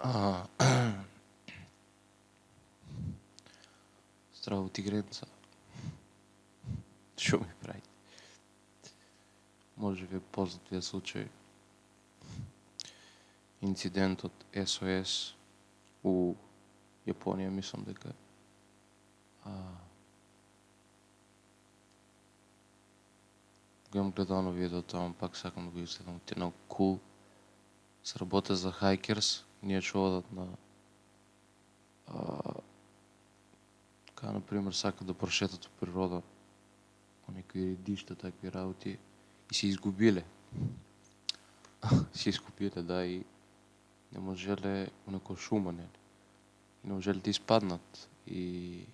А, Здраво, тигренца. Шо ми прави? Може ви е познатия случай. Инцидент от СОС у Японија, мислам дека го имам гледано видео таму, пак сакам да го изгледам. Ти е много кул. Сработа за хайкерс, ние што одат на као, например, сакат да прошетат у природа по некои редишта, такви работи и се изгубиле. Се изгубиле, да, и не можеле у некоја шума, нели? И не можеле да испаднат. И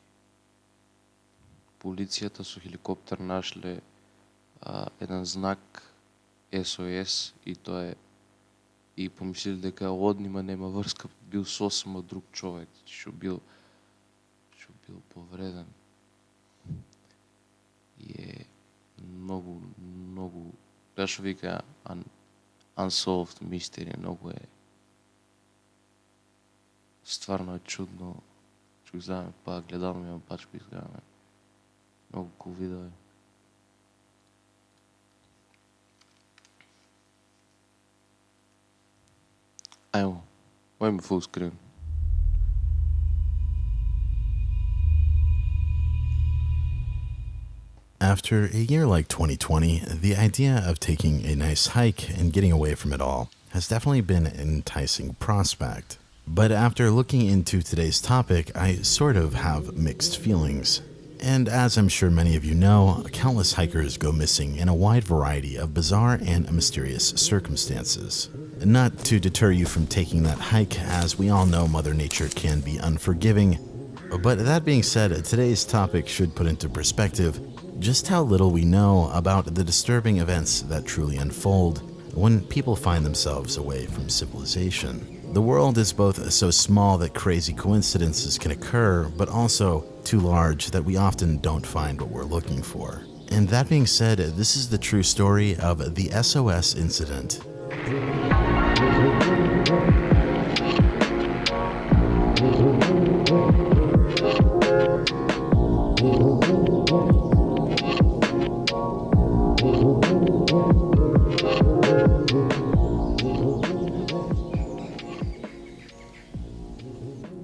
полицијата со хеликоптер нашле еден знак СОС и тоа е и помислили дека од нима нема врска, бил сосема друг човек, што бил повреден. И е многу, што вика unsolved mystery, многу е, стварно е чудно, што изгледаме, па гледално имам пачко изгледаме. Многу кул видео е. Ајмо, мојме full screen. After a year like 2020, the idea of taking a nice hike and getting away from it all has definitely been an enticing prospect. But after looking into today's topic, I sort of have mixed feelings. And as I'm sure many of you know, countless hikers go missing in a wide variety of bizarre and mysterious circumstances. Not to deter you from taking that hike, as we all know Mother Nature can be unforgiving. But that being said, today's topic should put into perspective just how little we know about the disturbing events that truly unfold when people find themselves away from civilization. The world is both so small that crazy coincidences can occur, but also too large that we often don't find what we're looking for. And that being said, this is the true story of the SOS incident.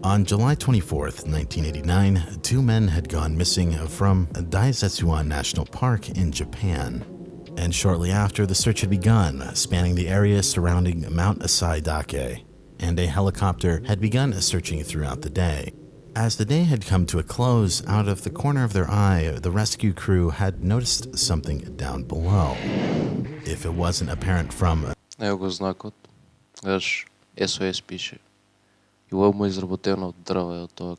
On July 24th, 1989, two men had gone missing from Daisetsuan National Park in Japan. And shortly after, the search had begun, spanning the area surrounding Mount Asaidake, and a helicopter had begun searching throughout the day. As the day had come to a close, out of the corner of their eye, the rescue crew had noticed something down below. If it wasn't apparent from... Ево го знакот. Гледаш, SOS пише. И ово му е изработено од дрва, од тоа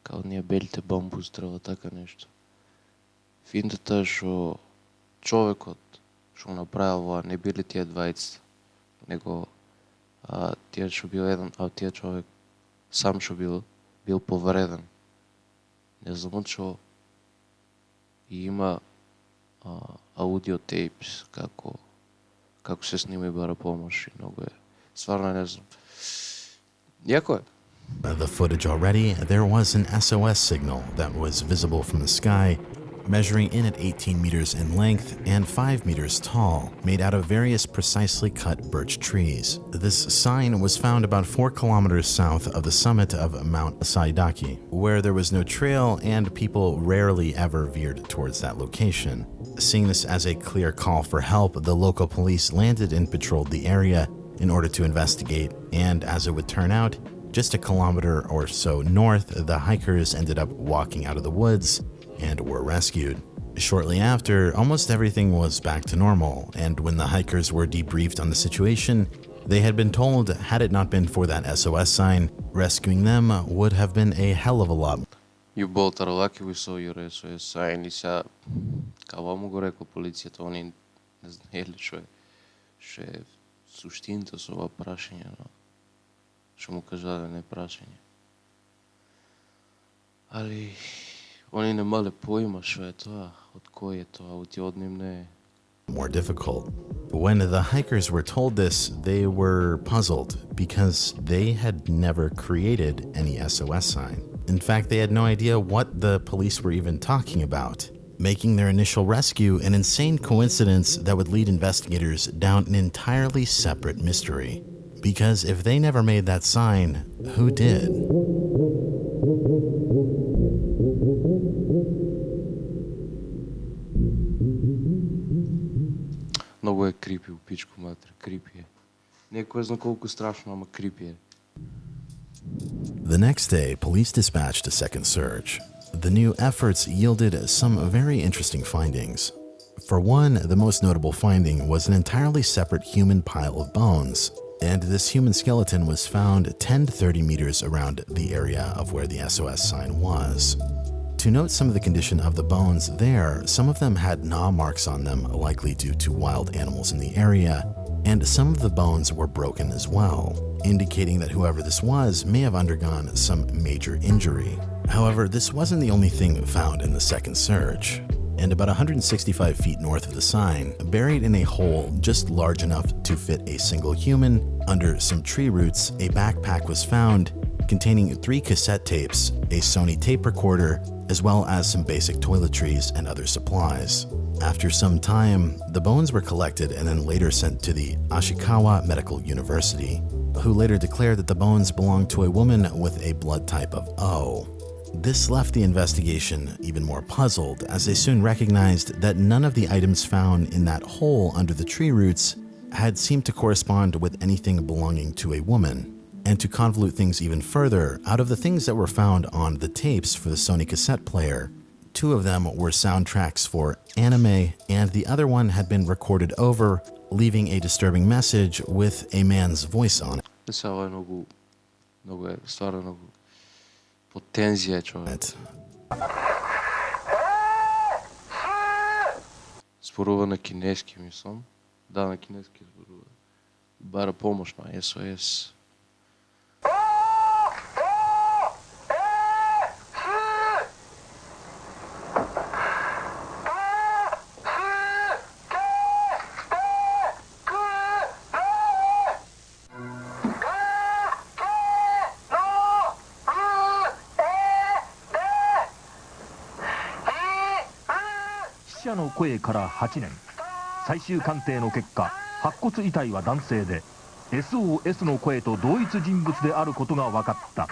као ние белите бамбус дрва, така нешто. Финтата што човекот што направил ова не били тие двајцата, него тие што бил еден, тие човек сам што бил повреден. Не знам што и има аудиотейпс како се снима и бара помош и многу е. Стварно не знам. Јако е. The footage already, there was an SOS signal that was visible from the sky, measuring in at 18 meters in length and 5 meters tall, made out of various precisely cut birch trees. This sign was found about 4 kilometers south of the summit of Mount Asaidake, where there was no trail and people rarely ever veered towards that location. Seeing this as a clear call for help, the local police landed and patrolled the area in order to investigate, and as it would turn out, just a kilometer or so north, the hikers ended up walking out of the woods and were rescued. Shortly after, almost everything was back to normal, and when the hikers were debriefed on the situation, they had been told had it not been for that SOS sign, rescuing them would have been a hell of a lot. You both are lucky we saw your SOS sign и сега, као му го рекла полицијата, они не знаели што е суштината со ова прашање, но што му кажале не прашање. Али они немале поима што е тоа, од кој е тоа, од ним не е. More difficult. When the hikers were told this, they were puzzled because they had never created any SOS sign. In fact, they had no idea what the police were even talking about, making their initial rescue an insane coincidence that would lead investigators down an entirely separate mystery. Because if they never made that sign, who did? Много е крипи, опичко матер, крипи е. Не е кой знае колко страшно, ама крипи е. The next day, police dispatched a second search. The new efforts yielded some very interesting findings. For one, the most notable finding was an entirely separate human pile of bones, and this human skeleton was found 10 to 30 meters around the area of where the SOS sign was. To note some of the condition of the bones there, some of them had gnaw marks on them, likely due to wild animals in the area, and some of the bones were broken as well, indicating that whoever this was may have undergone some major injury. However, this wasn't the only thing found in the second search. And about 165 feet north of the sign, buried in a hole just large enough to fit a single human, under some tree roots, a backpack was found containing 3 cassette tapes, a Sony tape recorder, as well as some basic toiletries and other supplies. After some time, the bones were collected and then later sent to the Ashikawa Medical University, who later declared that the bones belonged to a woman with a blood type of O. This left the investigation even more puzzled, as they soon recognized that none of the items found in that hole under the tree roots had seemed to correspond with anything belonging to a woman. And to convolute things even further, out of the things that were found on the tapes for the Sony cassette player, 2 of them were soundtracks for anime, and the other one had been recorded over, leaving a disturbing message with a man's voice on it. Сава е много е, стара много потензия, човек. Спорува на кинески, мислам. Да, на кинески спорува. Бара помощ на СОС.死者の声から8年、最終鑑定の結果、白骨遺体は男性で SOS の声と同一人物であることが分かった。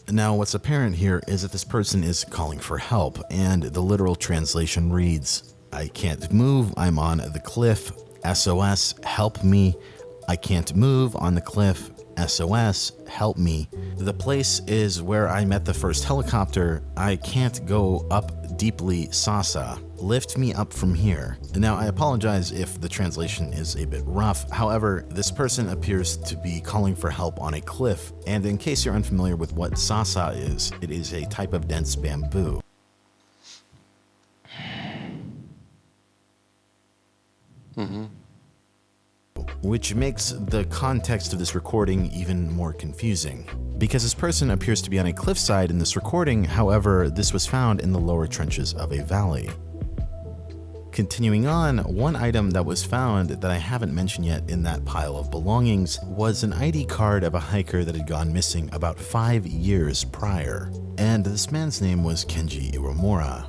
Now, what's apparent here is that this person is calling for help, and the literal translation reads, "I can't move, I'm on the cliff. SOS, help me. I can't move on the cliff. SOS, help me. The place is where I met the first helicopter. I can't go up deeply, Sasa. Lift me up from here." Now, I apologize if the translation is a bit rough. However, this person appears to be calling for help on a cliff. And in case you're unfamiliar with what Sasa is, it is a type of dense bamboo. Which makes the context of this recording even more confusing. Because this person appears to be on a cliffside in this recording, however, this was found in the lower trenches of a valley. Continuing on, one item that was found that I haven't mentioned yet in that pile of belongings was an ID card of a hiker that had gone missing about 5 years prior. And this man's name was Kenji Iwamura.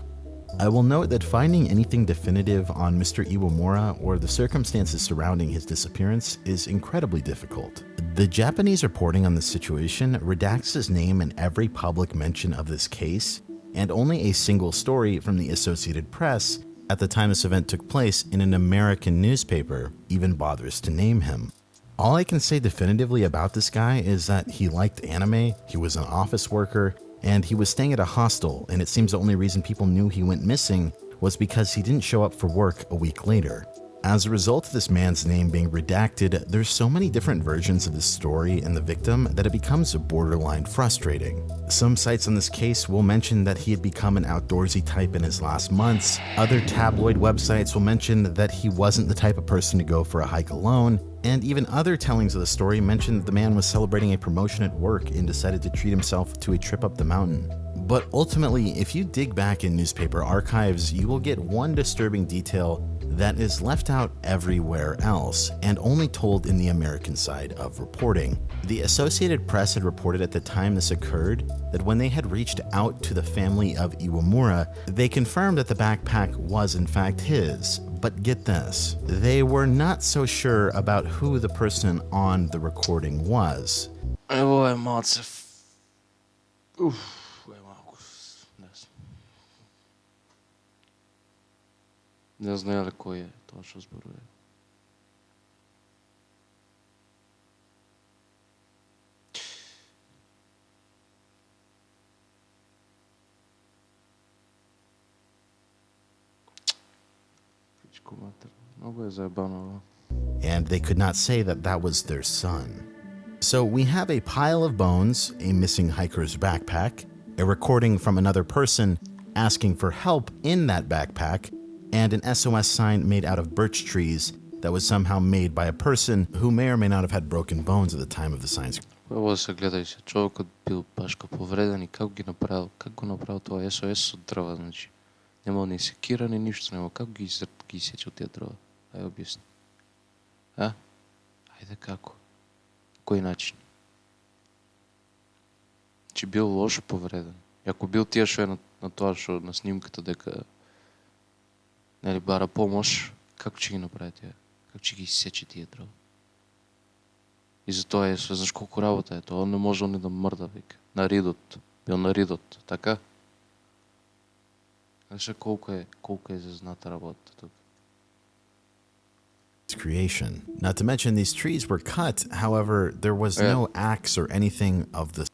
I will note that finding anything definitive on Mr. Iwamura or the circumstances surrounding his disappearance is incredibly difficult. The Japanese reporting on the situation redacts his name in every public mention of this case, and only a single story from the Associated Press at the time this event took place in an American newspaper even bothers to name him. All I can say definitively about this guy is that he liked anime, he was an office worker, and he was staying at a hostel, and it seems the only reason people knew he went missing was because he didn't show up for work a week later. As a result of this man's name being redacted, there's so many different versions of the story and the victim that it becomes borderline frustrating. Some sites on this case will mention that he had become an outdoorsy type in his last months. Other tabloid websites will mention that he wasn't the type of person to go for a hike alone. And even other tellings of the story mention that the man was celebrating a promotion at work and decided to treat himself to a trip up the mountain. But ultimately, if you dig back in newspaper archives, you will get one disturbing detail that is left out everywhere else and only told in the American side of reporting. The Associated Press had reported at the time this occurred that when they had reached out to the family of Iwamura, they confirmed that the backpack was in fact his. But get this, they were not so sure about who the person on the recording was. Evo je malce... Evo je malko... Ne znam li koji je točno zboruje. Pičku mater, mnogo je zajebano ovo. And they could not say that that was their son. So we have a pile of bones, a missing hiker's backpack, a recording from another person asking for help in that backpack, and an SOS sign made out of birch trees that was somehow made by a person who may or may not have had broken bones at the time of the sign's. Evo se gledaj se, čovjek bil baš kao povredan I kako го направил това SOS от дрва, znači. Nemao ni sekira ni ništa, nemao kako gi isjećao tija drva. Aj objasni. A? Ajde kako? Koji način? Znači bil lošo povredan. И ако бил тия шо е на това шо на снимката дека нали бара помощ, како ќе ги направи тия? Како ќе ги изсече тия дрва? И затоа е, знаеш колко работа е тоа, он не можел ни да мрда, вика. На ридот. Бил на ридот, така? Знаеш колко е зазната работа тук. Creation. Not to mention these trees were cut, however, there was no axe or anything of the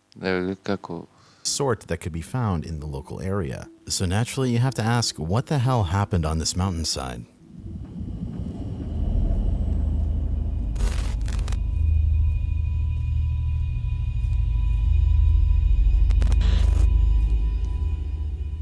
sort that could be found in the local area. So naturally you have to ask, what the hell happened on this mountainside?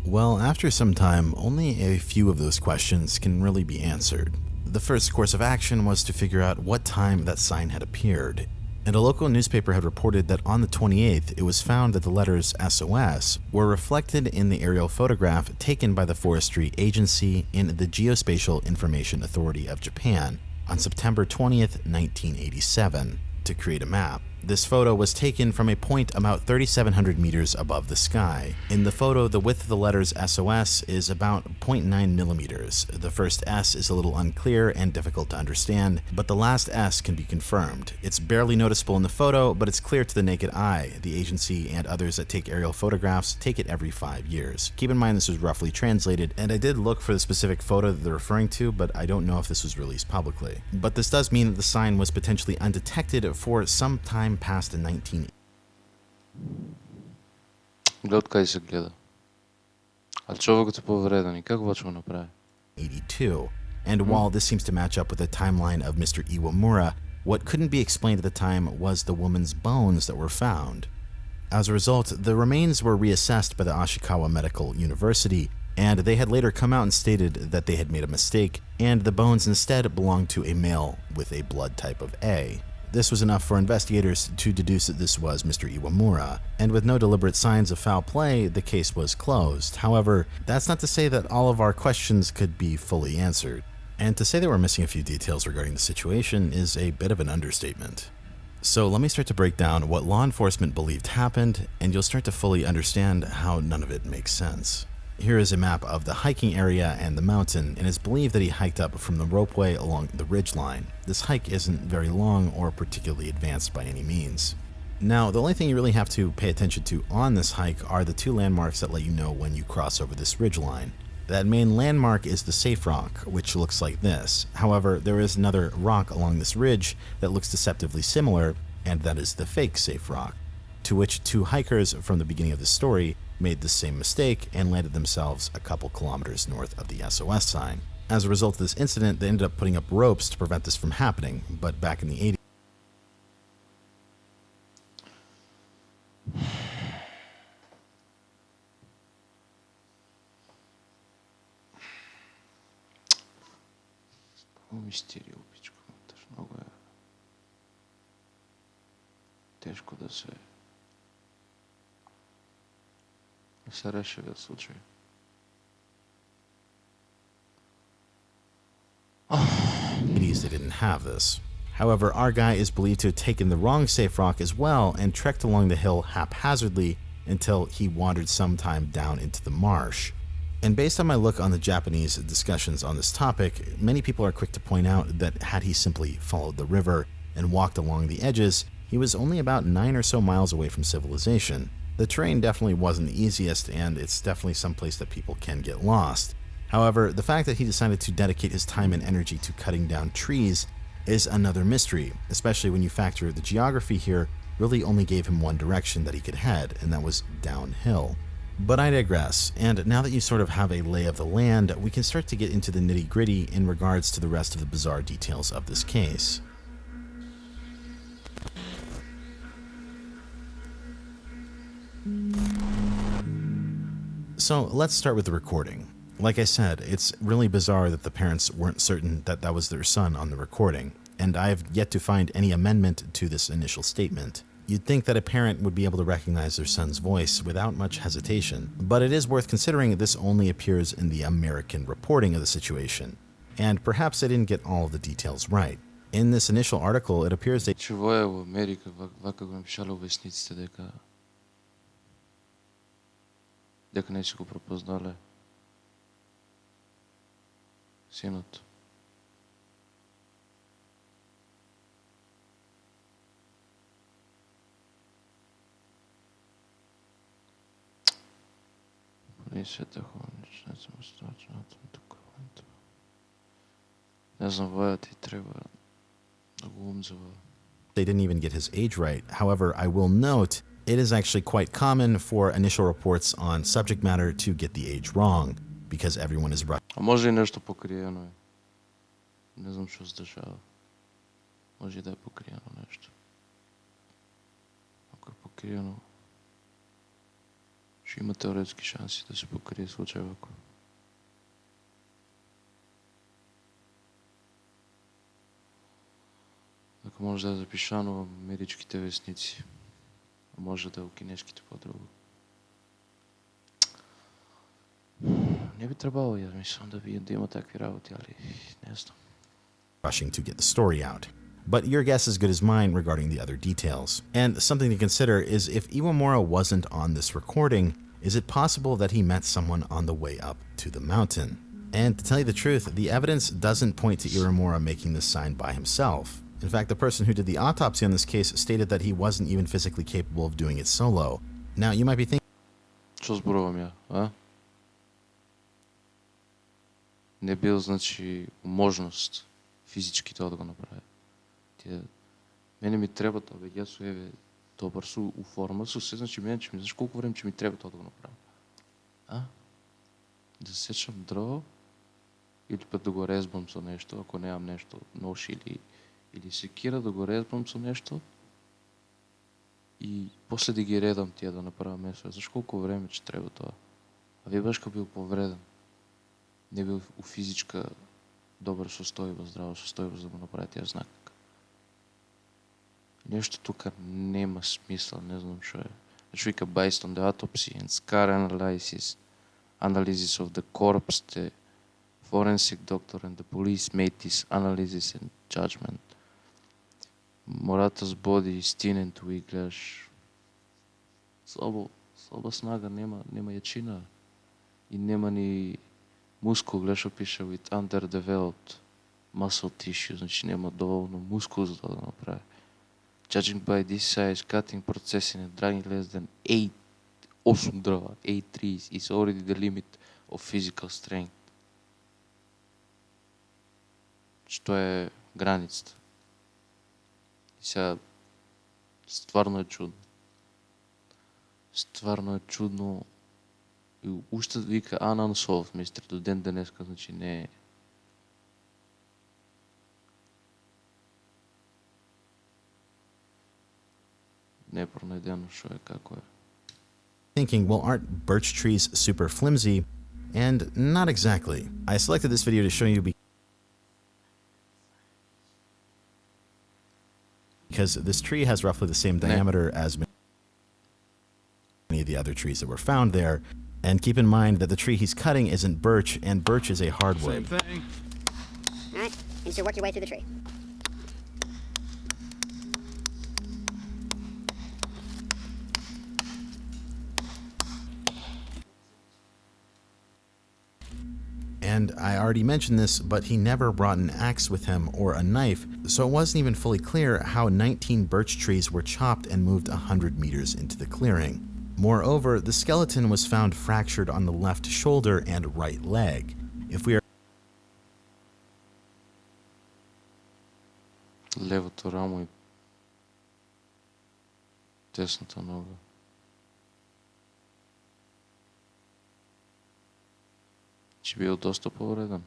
Well, after some time, only a few of those questions can really be answered. The first course of action was to figure out what time that sign had appeared, and a local newspaper had reported that on the 28th it was found that the letters SOS were reflected in the aerial photograph taken by the Forestry Agency in the Geospatial Information Authority of Japan on September 20th, 1987, to create a map. This photo was taken from a point about 3,700 meters above the sky. In the photo, the width of the letters SOS is about 0.9 millimeters. The first S is a little unclear and difficult to understand, but the last S can be confirmed. It's barely noticeable in the photo, but it's clear to the naked eye. The agency and others that take aerial photographs take it every 5 years. Keep in mind this was roughly translated, and I did look for the specific photo that they're referring to, but I don't know if this was released publicly. But this does mean that the sign was potentially undetected for some time past in 19... Глед откъде се гледа. А човекът е повреден и как обаче го направи? 82. And while this seems to match up with the timeline of Mr. Iwamura, what couldn't be explained at the time was the woman's bones that were found. As a result, the remains were reassessed by the Ashikawa Medical University, and they had later come out and stated that they had made a mistake, and the bones instead belonged to a male with a blood type of A. This was enough for investigators to deduce that this was Mr. Iwamura, and with no deliberate signs of foul play, the case was closed. However, that's not to say that all of our questions could be fully answered. And to say that we're missing a few details regarding the situation is a bit of an understatement. So let me start to break down what law enforcement believed happened, and you'll start to fully understand how none of it makes sense. Here is a map of the hiking area and the mountain, and it's believed that he hiked up from the ropeway along the ridgeline. This hike isn't very long or particularly advanced by any means. Now, the only thing you really have to pay attention to on this hike are the two landmarks that let you know when you cross over this ridgeline. That main landmark is the safe rock, which looks like this. However, there is another rock along this ridge that looks deceptively similar, and that is the fake safe rock, to which two hikers from the beginning of the story made the same mistake and landed themselves a couple kilometers north of the SOS sign. As a result of this incident, they ended up putting up ropes to prevent this from happening, but back in the 80s, Мистерия, обичко. Много е тежко да се реши в случай. they didn't have this. However, our guy is believed to have taken the wrong safe rock as well and trekked along the hill haphazardly until he wandered sometime down into the marsh. And based on my look on the Japanese discussions on this topic, many people are quick to point out that had he simply followed the river and walked along the edges, he was only about 9 or so miles away from civilization. The terrain definitely wasn't the easiest, and it's definitely someplace that people can get lost. However, the fact that he decided to dedicate his time and energy to cutting down trees is another mystery, especially when you factor the geography here really only gave him one direction that he could head, and that was downhill. But I digress, and now that you sort of have a lay of the land, we can start to get into the nitty-gritty in regards to the rest of the bizarre details of this case. So let's start with the recording. Like I said, it's really bizarre that the parents weren't certain that that was their son on the recording, and I have yet to find any amendment to this initial statement. You'd think that a parent would be able to recognize their son's voice without much hesitation, but it is worth considering this only appears in the American reporting of the situation, and perhaps they didn't get all of the details right. In this initial article, it appears that Чего е в Америка, вака го напишало вестниците дека не си го пропознале синот. Не знам, вая ти треба много ум за това. they didn't even get his age right. However, I will note, it is actually quite common for initial reports on subject matter to get the age wrong, because everyone is rushing. А може и нещо покриено е. Не знам що се дешава. Може и да е покриено нещо. Ако е покриено, ще има теоретски шанси да се покрие случай, ако. Ако може да е запишано в американските вестници, а може да е в кинешките по-друго. Не би трябвало, я мислям, да има такви работи, али не знам. Rushing to get the story out. But your guess is good as mine regarding the other details. And something to consider is if Iwamura wasn't on this recording, is it possible that he met someone on the way up to the mountain? And to tell you the truth, the evidence doesn't point to Iwamura making this sign by himself. In fact, the person who did the autopsy on this case stated that he wasn't even physically capable of doing it solo. Now, you might be thinking, Що зборувам я, а? Не бил, значи, можност физически това да го направя. Мене ми трябва това, бе, ясо е добър су у форма, се значи мене, че ми знаеш колко време, че ми трябва това да го направя. А? Да сечам дърво или път да го резбам со нещо, ако нямам нещо, нож или секира, да го резбам со нещо и после да ги редам тия да направя месо. Защо колко време, че трябва това? А вие башка бил повреден. Не бил у физичка добър състојба, здрава състојба, за да го направи тия знак. Нещо тук нема смисъл, не знам що е. Значи вика, based on the autopsy and scar analysis of the corpse, the forensic doctor and the police made this analysis and judgment. Мората с боди стиненто и гледаш слаба снага, нема ячина и нема ни мускул, гледаш опиша with underdeveloped muscle tissue, значи нема доволно мускул за да направи. Judging by this size, cutting, processing and dragging less than 8 дрова, 8 trees is already the limit of physical strength. Що е границата. И сега стварно е чудно. Стварно е чудно. И още вика unsolved, мистер, до ден днеска, значи не не е пронајдено што е, како е. Thinking, well, aren't birch trees super flimsy? And not exactly. I selected this video to show you because this tree has roughly the same diameter as many of the other trees that were found there. And keep in mind that the tree he's cutting isn't birch, and birch is a hardwood. Same thing. All right, you just work your way through the tree. And I already mentioned this, but he never brought an axe with him or a knife, so it wasn't even fully clear how 19 birch trees were chopped and moved 100 meters into the clearing. Moreover, the skeleton was found fractured on the left shoulder and right leg. If we are Левото рамо и десната нога. Че бил доста повреден.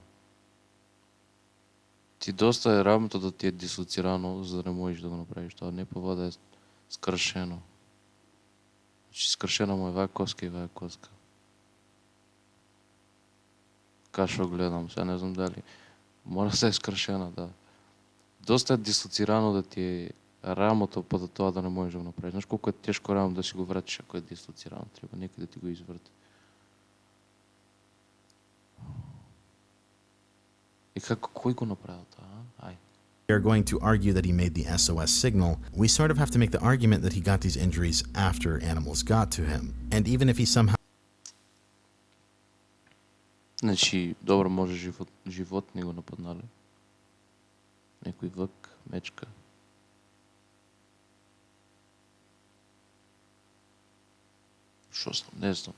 Ти доста е рамото да ти е дислоцирано, за да не можеш да го направиш това. Не по да е скршено. Значи скршена му е вая коска и вая коска. Кашо гледам, сега не знам дали. Мора да е скршена, да. Доста е дислоцирано да ти е рамото, па да това да не можеш да го направиш. Знаеш колко е тежко рамо да си го вратиш, ако е дислоцирано. Трябва някой да ти го извърти. И како, кој го направил това? Ај. are going to argue that he made the SOS signal, we sort of have to make the argument that he got these injuries after animals got to him. And even if he somehow Значи, добро, може животни го нападнале. Некој вък, мечка. Шо знам, не знам.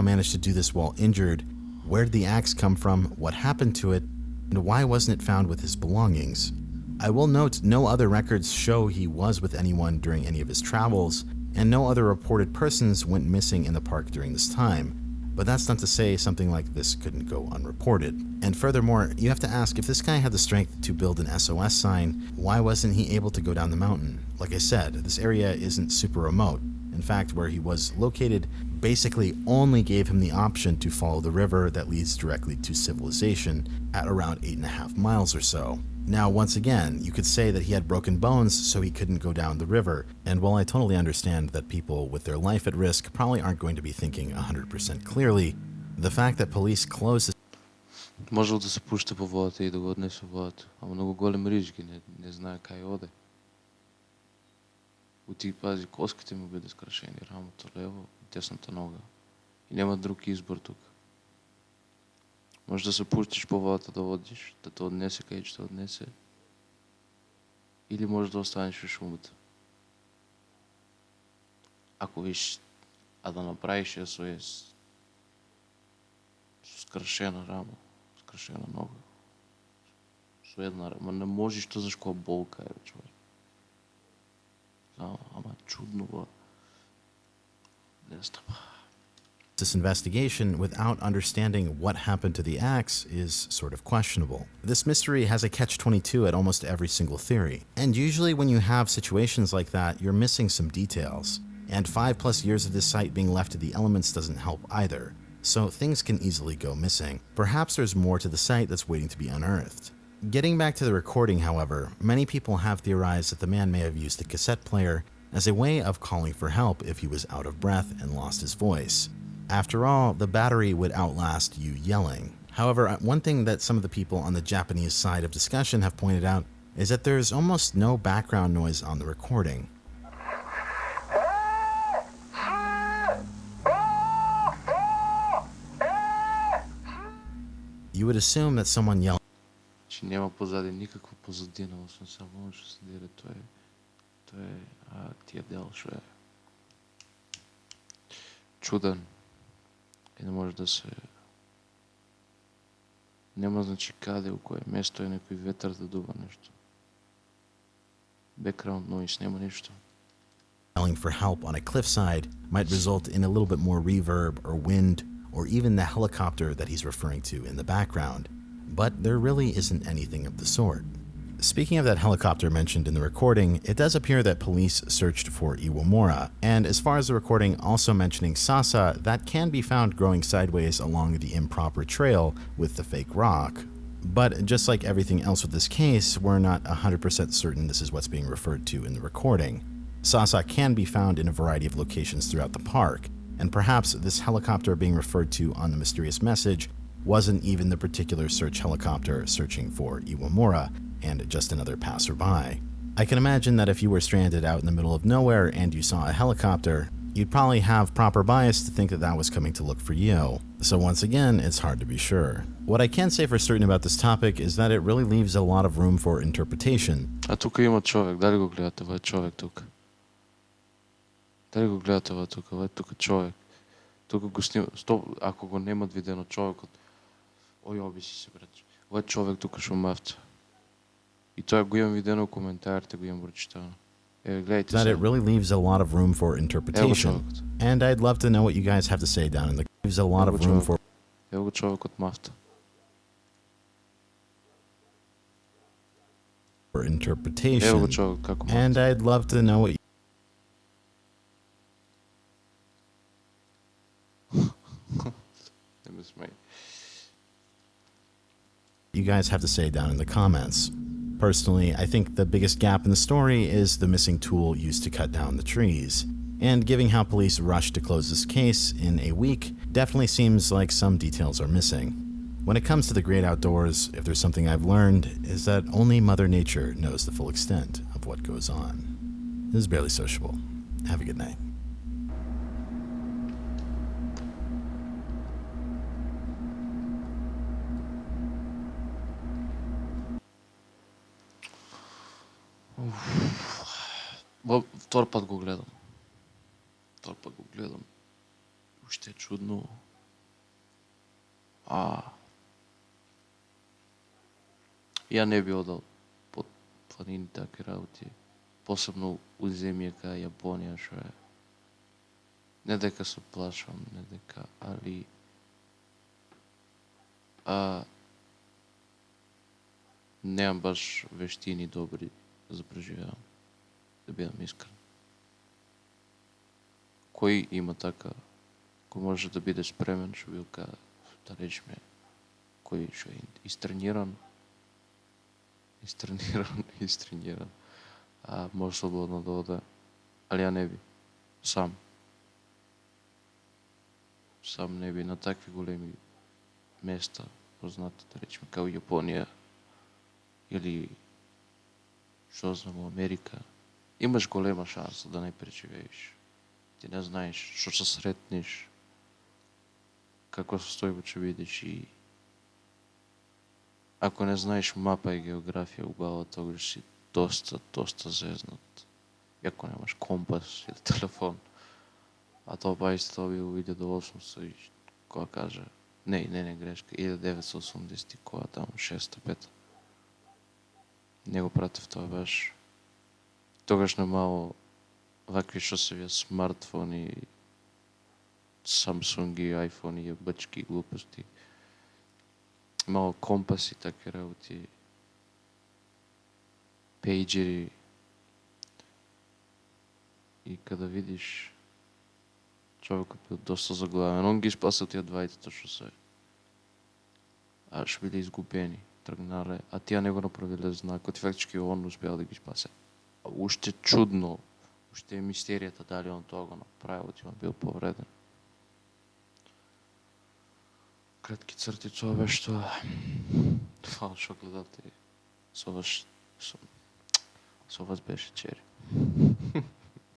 managed to do this while injured, where did the axe come from, what happened to it, and why wasn't it found with his belongings? I will note no other records show he was with anyone during any of his travels, and no other reported persons went missing in the park during this time. But that's not to say something like this couldn't go unreported. And furthermore, you have to ask, if this guy had the strength to build an SOS sign, why wasn't he able to go down the mountain? Like I said, this area isn't super remote. In fact, where he was located basically only gave him the option to follow the river that leads directly to civilization at around 8.5 miles or so. Now, once again, you could say that he had broken bones so he couldn't go down the river, and while I totally understand that people with their life at risk probably aren't going to be thinking 100% clearly, the fact that police closed Можел да се пушта по водата и да го отнесе в водата. Ама много голем рижги, не знае кај оде. Оти пази, коските му биде скрашени, рамото лево, десната нога. И няма друг избор тук. Може да се пуштиш по водата да водиш, да те отнесе къде ще те отнесе. Или може да останеш в шумата. Ако виж, да направиш SOS с скрашена рама, скрашена нога, с една рама, не можеш то зашко болка е, човек. Ама чудно бе. Не знам. this investigation without understanding what happened to the axe is sort of questionable. This mystery has a catch-22 at almost every single theory, and usually when you have situations like that, you're missing some details. And 5+ years of this site being left to the elements doesn't help either, so things can easily go missing. Perhaps there's more to the site that's waiting to be unearthed. Getting back to the recording, however, many people have theorized that the man may have used the cassette player as a way of calling for help if he was out of breath and lost his voice. After all, the battery would outlast you yelling. However, one thing that some of the people on the Japanese side of discussion have pointed out is that there's almost no background noise on the recording. You would assume that someone yelling Че няма позади никаква позадина, освен само ще се дире. Той е тия дел, що е чуден и не може да се... Няма значи къде, у кое место е някой ветър да дува нещо. Background noise, няма нищо. Yelling for help on a cliffside might result in a little bit more reverb or wind or even the helicopter that he's referring to in the background, but there really isn't anything of the sort. Speaking of that helicopter mentioned in the recording, it does appear that police searched for Iwamura, and as far as the recording also mentioning Sasa, that can be found growing sideways along the improper trail with the fake rock. But just like everything else with this case, we're not 100% certain this is what's being referred to in the recording. Sasa can be found in a variety of locations throughout the park, and perhaps this helicopter being referred to on the mysterious message wasn't even the particular search helicopter searching for Iwamura, and just another passerby. I can imagine that if you were stranded out in the middle of nowhere and you saw a helicopter, you'd probably have proper bias to think that that was coming to look for you. So once again, it's hard to be sure. What I can say for certain about this topic is that it really leaves a lot of room for interpretation. А тук има човек. Дали го гледате? Това е човек тук. Дали го гледате това тук? Това е тук човек. Тук го снима. Ако го немат видено човекот. Ой, оби си се, брат. Това е човек тук шумавца. И той го имам видено в коментарите, го имам прочитано. Гледайте that it really leaves a lot of room for interpretation. And I'd love to know what you guys have to say down in the leaves a lot of room for Evo го човек от мафта. interpretation. Evo го човек како мафта. And I'd love to know what Не ме смей. you guys have to say down in the comments. Personally, I think the biggest gap in the story is the missing tool used to cut down the trees. And given how police rushed to close this case in a week, definitely seems like some details are missing. When it comes to the great outdoors, if there's something I've learned, is that only Mother Nature knows the full extent of what goes on. This is Barely Sociable. Have a good night. Втор път го гледам. Още е чудно. Я не би одал под планини такви работи. Посебно у земја кај Јапонија, шо е. Не дека се плашам, не дека, али немам баш вештини добри за преживявам. Да бидам искрен. Кој има така, кој може да биде спремен, шо бил да речеме, кој шо е истрениран, може слободно да оде, али ја не би, сам не би на такви големи места, познати, да речеме, као Јапонија, или шо знам, Америка, имаш голема шанса да не преживееш. Ти не знаеш што ќе сретнеш, каква состојба ќе видиш и ако не знаеш мапа и географија у главата, тогаш си доста зезнат. И ако немаш компас или телефон, а тоа па исто би у 1800 и која кажа, не грешка, 1980 која таму 6-5. Не го пратив тоа баш. Тогаш немало вакви што се вија смартфони, Самсунги, айфони, јебачки глупости. Мало компаси, такви работи, пейджери. И када видиш, човекот бил доста заглавен. Он ги спасил тие двајцата што се. Што биле изгубени, тргнале, а тие не го направиле знакот. И фактички он успеал да ги спасе. Уште чудно, уште е мистеријата дали он тоа го направил, ти он бил повреден. Кратки црти, тоа беше тоа. Фала што гледате. Со вас беше Чери.